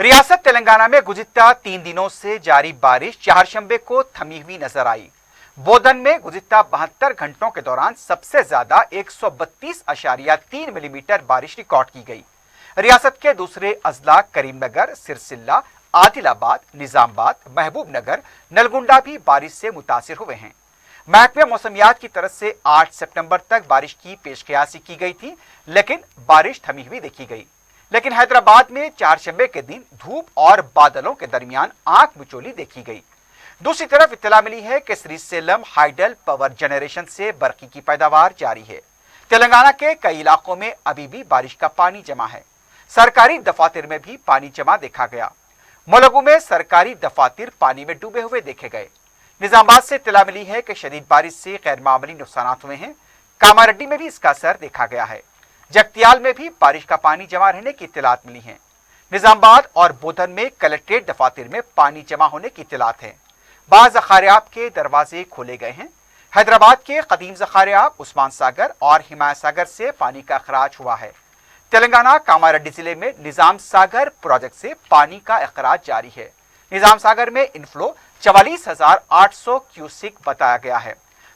रियासत तेलंगाना में गुज़िश्ता 3 दिनों से जारी बारिश चारशंबे को थमी हुई नजर आई। बोधन में गुज़िश्ता 72 घंटों के दौरान सबसे ज्यादा 132.3 मिलीमीटर बारिश रिकॉर्ड की गई। रियासत के दूसरे अजला करीमनगर, सिरसिल्ला, आदिलाबाद, निजामबाद, महबूब नगर, नलगुंडा भी बारिश से मुतासिर हुए हैं। महकमे मौसमियात की तरफ से 8 सितंबर तक बारिश की पेशकयासी की गई थी, लेकिन बारिश थमी हुई देखी गई। लेकिन हैदराबाद में चारशंबे के दिन धूप और बादलों के दरमियान आंख मिचौली देखी गई। दूसरी तरफ इत्तला मिली है कि श्रीसेलम हाइडल पावर जनरेशन से बरकी की पैदावार जारी है। तेलंगाना के कई इलाकों में अभी भी बारिश का पानी जमा है। सरकारी दफातर में भी पानी जमा देखा गया। मुलुगु में सरकारी दफातर पानी में डूबे हुए देखे गए। निजामाबाद से इत्तला मिली है कि शदीद बारिश से गैर मामूली नुकसान हुए हैं। कामारेड्डी में भी इसका असर देखा गया है। जगतियाल में भी बारिश का पानी जमा रहने की इत्तलात मिली है। निजामाबाद और बोधन में कलेक्ट्रेट दफातर में पानी जमा होने की इत्तलात है। बाज़ ज़खारियाब के दरवाजे खोले गए हैं। हैदराबाद के कदीम ज़खारियाब, उस्मान सागर और हिमायत सागर से पानी का अखराज हुआ है। तेलंगाना कामारेड्डी जिले में निजाम सागर प्रोजेक्ट से पानी का अखराज जारी है। निजाम सागर में इनफ्लो 44,800 क्यूसिक बताया गया है।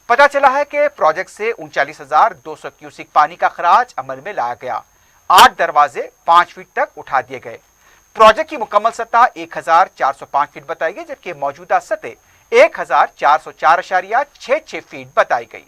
पता चला है कि प्रोजेक्ट से 39,200 क्यूसिक पानी का खराज अमल में लाया गया। 8 दरवाजे 5 फीट तक उठा दिए गए। प्रोजेक्ट की मुकम्मल सतह 1,405 फीट बताई गई, जबकि मौजूदा सतह 1,404.66 फीट बताई गई।